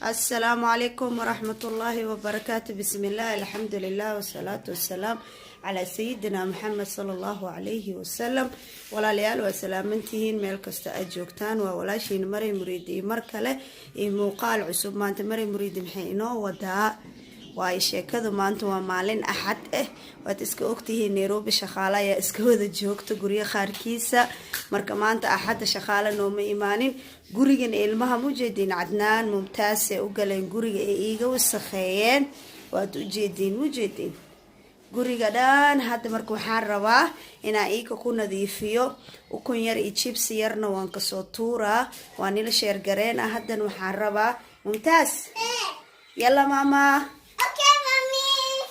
السلام عليكم ورحمة الله وبركاته. بسم الله الحمد لله والصلاة والسلام على سيدنا محمد صلى الله عليه وسلم. ولا ليال وسلامنتهين ميل كستا أجوكتان وولاشين مري مريدي مركلة مقال عصب ما أنت مري مريدي محينو وداء واي sheekadu maanta waa maalin axad waad iska ogtihiin Nairobi shaqaale ayaa iska wada joogta guriga qaarkiisa marka maanta axad shaqaale nooma imaanin gurigan ilmaha mujeedin Cadnaan Mumtaaz ee u galeen guriga ee iiga wasakheeyeen waad u jeedin guriga dhan hadda marka waxaan rabaa inaan iika ku nadiifiyo ukun yar iyo chips yarna waan ka soo tuuraa waan ila sheer gareen haddan waxaan rabaa Mumtaaz yalla mama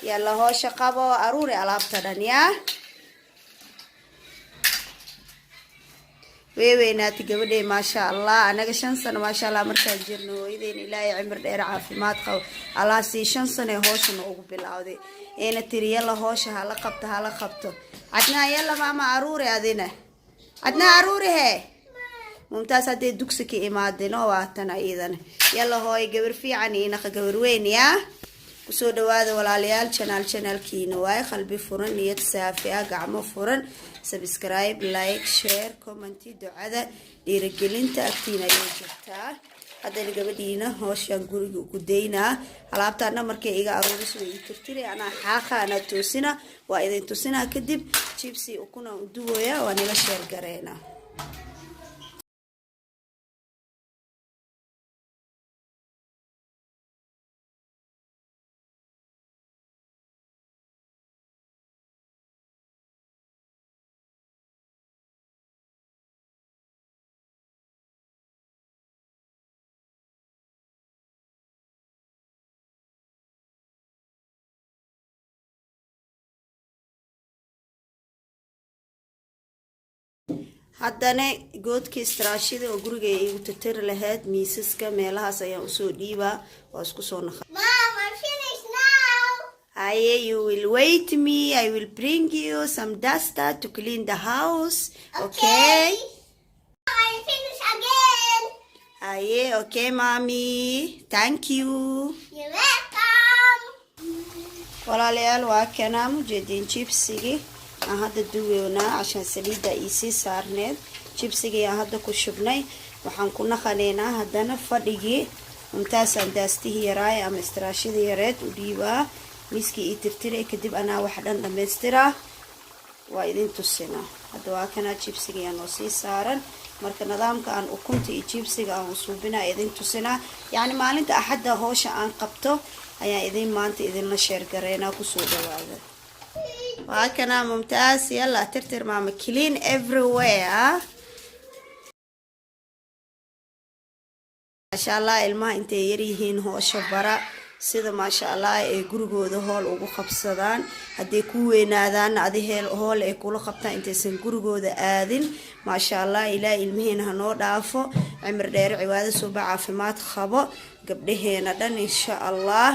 يلا هو شقابو أروري على يا ويناتي قبل ما شاء الله أنا شن سنة ما شاء الله مركز جرنو إذن إلهي عمر دير عافيمات خو على سي شن سنة هوش نوقف بالعودة أنا تري يلا هوش هلا خبطه عدنا يلا ماما أروري هذينا عدنا أروري هي ممتاز هدي دوكسكي إمادنا واتنا إذن يلا هوي قبر في عني نخ قبر وين يا kusoo dhawaada walaalayaal channelkiina way qalbi furan niyad saafi ah gacmo furan subscribe like share comment ducada dhiirigelinta agtiina ay jirtaa hadda gabadhiina hooshan guriga ugu deynaa alaabtaana markay iga aruuris way tirtiray ana xaqana toosina waa idin toosina kadib chipsi ukuna u duwaya waa nila share gareena haddana goodkii istiraashada oo guriga ay u tirtir lahayd miisaska meelahaas ayaan u soo dhiibaa waa isku soo naqa Mom, I'm finished now. Aye, you will wait me. I will bring you some duster to clean the house. Okay? I finished again. Aye, okay, mommy. Thank you. You're welcome. walaalayaal waa kana mujeedin chipsigi hadda duweynaa عشان saliida isi saarneed chipsigi hadda ku shubnay waxaan ku naqaneynaa hadana fadhigi Mumtaaz andaastihi yaraay ama istiraashada yareed u dhiibaa miski ii tirtiray kadib ana wax dhan dhameystira waa idin tusina hadda waa kana chipsigi aan sii saaran marka nidaamka aan ukunta iyo chipsiga aan suubina idin tusina yaani maalinta axada hoosha aan qabto ayaa idin maanta idin la share gareena ku soo dhawaada waa kana Mumtaaz yalla tirtir mama clean everywhere masha Allah ilmaha intay yar yihiin hoosha bara sida masha Allah ay gurigooda hool ugu qabsadaan hadii ku weynaadaan adii hool ay kula qabtaan intaysan gurigooda aadin masha Allah ilaa ilmihiina hanoo dhaafo cimr dheer ciwaado soo caafimaad qabo gabdhaheena dhan insha Allah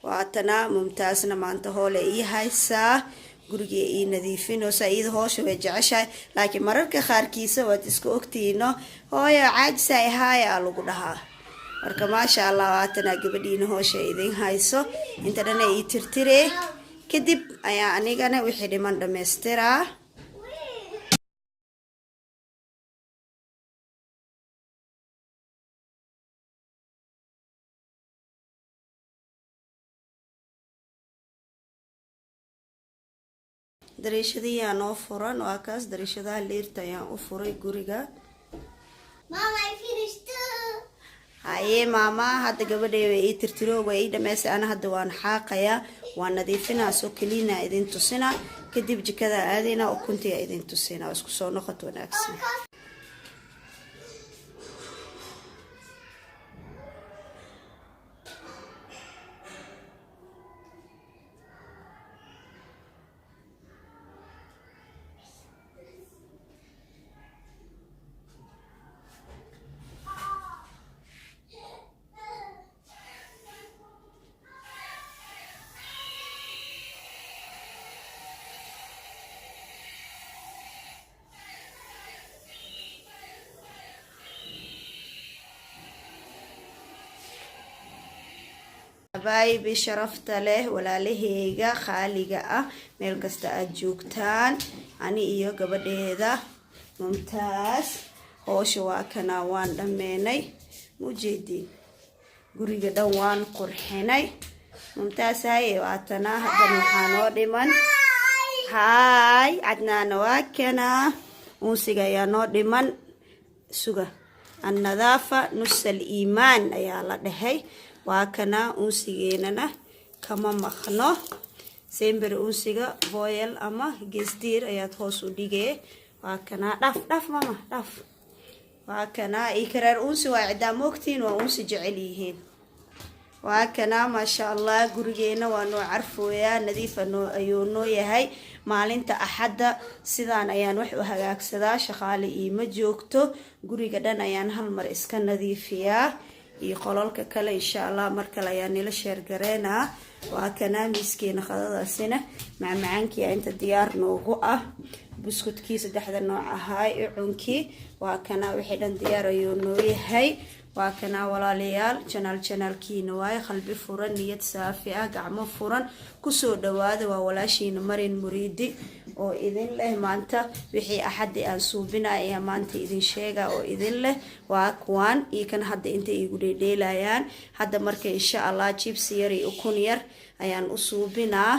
waatana Mumtaazna maanta hool ay haysaa guriga ii nadiifin oo saayid hoosha way jeceshahay laakiin mararka qaarkiisa waad iska ogtiino hooyo caajis ay haaya lagu dhahaa marka maasha Allah waatana gabadhiina hoosha idin hayso inta dhan ay tirtiree kadib ayaa anigana wixii dhiman dhameystiraa dariishadii aan oo furan waa kaas dariishadaha leerta ayaan u furay guriga Mom, I finished too. haye mama hadda gabadheeyo ii tirtiro way dhameysay ana hadda waan xaaqaya waan nadiifinaa soo kaliina idin tusina kadib jikada aadina ukuntii idin tusina isku soo noqoto wanaagsan حبايبي شرفت له ولا لهيجا خالقة ميل كستا أجوكتان أني إيو قبديدا ممتاز هوش واكنا وان دميني مجيدين قريقا دوان قرحيني ممتاز هاي واتنا هذا محانو ديمن هاي عدنا واكنا ونسيقا يانو ديمن سوغا النظافة نص الإيمان أيا الله دهي واكنا ونسيقيننا كما مخنو سيمبر ونسيقا فويل أما جزدير أيا تهوسو ديجي واكنا دف ماما دف واكنا إكرار أنسي وعدا موكتين وأنسي جعليهين واكنا ما شاء الله قرقينا وانو عرفوا يا نظيفة أيونو يهي maalinta axadda sidaan ayaan wax u hagaagsadaa shaqaale iima joogto guriga dhan ayaan hal mar iska nadiifiyaa iyo qololka kale insha Allah mar kale ayaan nila sheer gareynaa waa kana miiskeena qadadaasina macmacaankii inta diyaar noogu ah buskudkii saddexda nooc ahaay cunkii waa kana wixii dhan diyaar ayuu noo yahay waa kana walaalayaal channelkiina waay qalbi furan niyad saafi ah gacmo furan kusoo dhawaada waa walaashiina Marin Muriidi oo idin leh maanta wixii axadii aan suubinay ee maanta idin sheega oo idin leh waa kuwan iyo kan hadda inta igu dheelayaan hadda marka insha Allah chips yar iyo ukun yar ayaan u suubinaa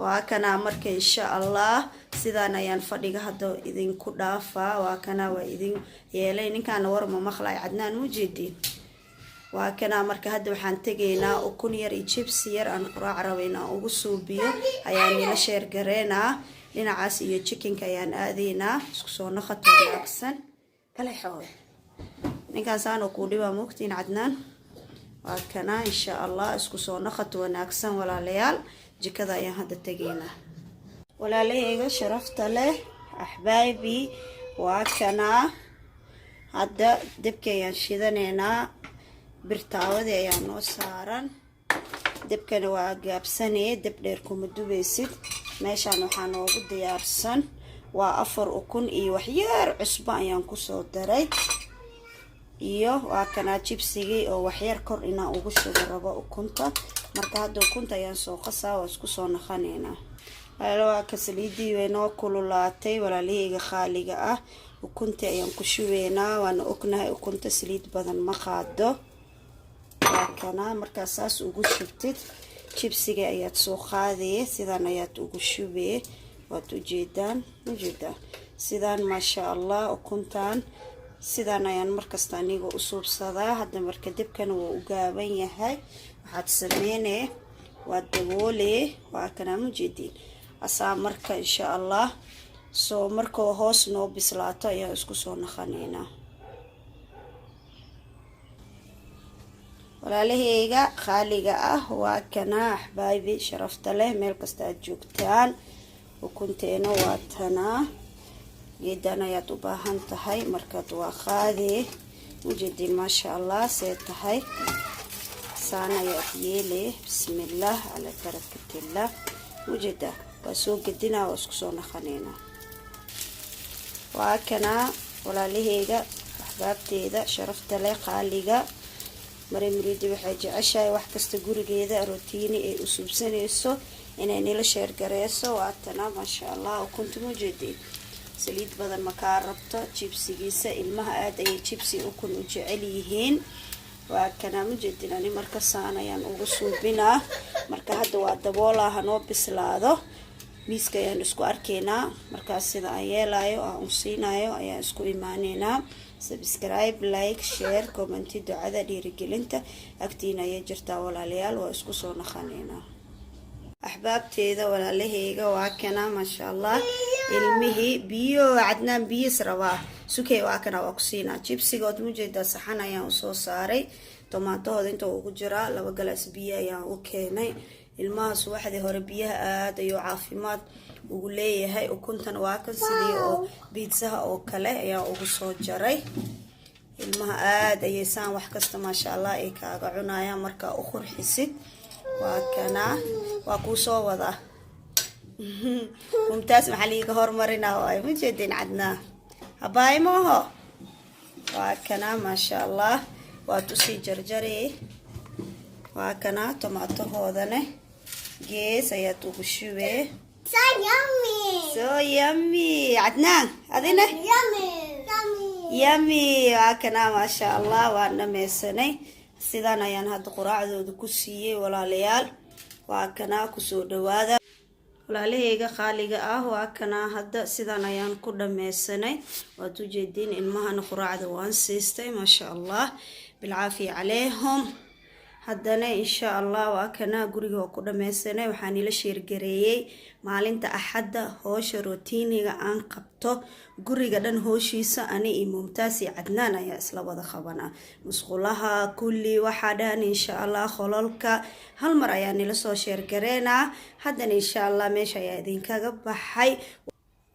waa kana marka insha Allah sidaan ayaan fadhiga hadda idin ku dhaafaa waa kana waa idin yeelay ninkaan warma maqlay Cadnaan Mujeedin waa kana marka hadda waxaan tageynaa ukun yar iyo chips yar aan quraac rabayna ugu suubiyo ayaan nila sheer gareynaa dhinacaas iyo chickenka ayaan aadeynaa isku soo naqato wanaagsan kala xooy ninkaan saan ku dhiba muqtiin Cadnaan waa kana insha Allah isku soo naqato wanaagsan walaalayaal jikada ayaan hadda tageynaa walaalahayga sharafta leh ahbaabi waa kana hadda dabka ayaan shidaneynaa birtaawada ayaan noo saaran dabkana waa gaabsanee dab dheer kuma dubaysid meeshaan waxaa noogu diyaarsan waa 4 ukun iyo wax yar cusbo ayaan ku soo daray iyo waa kana chipsigii oo wax yar kor inaan ugu shubo rabo ukunta marka hadda ukunta ayaan soo qasaa oo isku soo naqaneynaa waa ka saliidii way noo kululaatay walaalahayga khaaliga ah ukunta ayaan ku shubeynaa waan ognahay ukunta saliid badan ma qaado kana markaas saas ugu shubtid chipsiga ayaad soo qaadee sidaan ayaad ugu shubee waad u jeedaan sidaan ma sha Allah ukuntaan sidaan ayaan markasta aniga u suubsadaa hadda marka dibkan wuu u gaaban yahay waxaad sameynee waa daboolee waa kana mujeedin asaa marka insha Allah soo marka hoos noo bislaato ayaa isku soo naqaneynaa walaalahayga khaaliga ah waa kana ahbaabi sharafta leh meel kasta aad joogtaan ukunteena waa tanaa geedan ayaad u baahan tahay markaad waa qaadee mujeedin ma sha Allah see tahay saan ayaad yeelee bismillah ala barakatillah mujeeda waa soo gedinaa waa isku soo naqaneynaa waa kana walaalahayga ahbaabteeda sharafta leh khaaliga Marin Muriidi waxay jeceshahay wax kasta gurigeeda routine ay u suubsanayso inay nila sheer gareyso waa tana ma sha Allah ukunta mujeedin saliid badan ma ka rabto chipsigiisa ilmaha aad ay chipsi ukun u jecel yihiin waa kana mujeedin ani marka saan ayaan ugu suubinaa marka hadda waa daboolaha noo bislaado miiska ayaan isku arkeynaa markaas sida aan yeelayo aan u siinayo ayaan isku imaaneynaa subscribe like share comment ducada dhiirigelinta agtiina ay jirtaa walaalayaal waa isku soo naqaneynaa ahbaabteeda walaalahayga waa kana ma sha Allah ilmihi biyo Cadnaan biyo rabaa sukay waa kana waa ku siinaa chipsigood mujeeda saxan ayaan u soo saaray tomaatooda inta ugu jira 2 galaas biyo ayaan u keenay ilmahaas waxdii hore biyaha aad ayuu caafimaad ugu leeyahay ukuntan waa kan sidii oo pizzaha oo kale ayaa ugu soo jaray ilmaha aad ayay saan wax kasta ma sha Allah ay kaaga cunayaan marka u qurxisid waa kana waa ku soo wada mumtaaz maxaliga hormarinaa ay mujeedin Cadnaan habaay mooho waa kana ma sha Allah waa tusi jarjaree waa kana tomaatohoodane gees ayaad ugu shubee. So yummy. So yummy. Adnaan adina Yummy. yummy. waa kana maasha Allah waan dhamaysanay. sidaan ayaan hadda quraacdooda ku siiyay walaalayaal. waa kana ku soo dhawaada walaalahayga qaaliga ah. waa kana hadda sidaan ayaan ku dhamaysanay. waad u jeedin ilmahana quraacda waan siistay maasha Allah bilcaafiya calayhum. haddana insha Allah waa kana guriga ku dhamaysanay. waxaan ila sheergareeyay maalinta axadda howsha routiniga aan qabto guriga dhan howshiisa ani iyo Mumtaaz iyo Adnaan ayaa isla wada qabanaa. musqulaha kulli waxa dhan insha Allah qololka hal mar ayaan ila soo sheergareynaa. haddana insha Allah meesha ayaa idinkaga baxay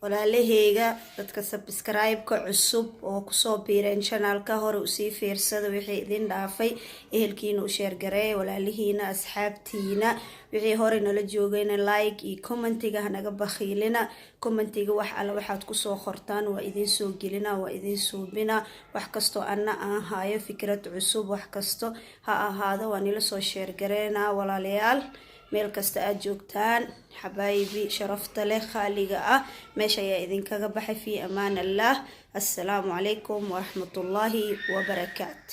walaalahayga dadka subscribe-ka cusub oo ku soo biireen channel-ka hore u sii fiirsada wixii idin dhaafay ehelkiina u share gareey walaalihiina asxaabtiina wixii hore nala joogayna like iyo commentiga hanaga bakhiilina. commentiga wax alla waxaad ku soo qortaan waa idin soo gelina waa idin suubina wax kasto anna aan haayo fikrad cusub wax kasto ha ahaado waan ila soo share gareena walaalayaal. meel kasta aad joogtaan xabaayibi sharafta leh khaaliga ah meesha ayaa idinkaga baxay fi amaan Allah. assalaamu calaykum waraxmatullaahi wabarakaatu.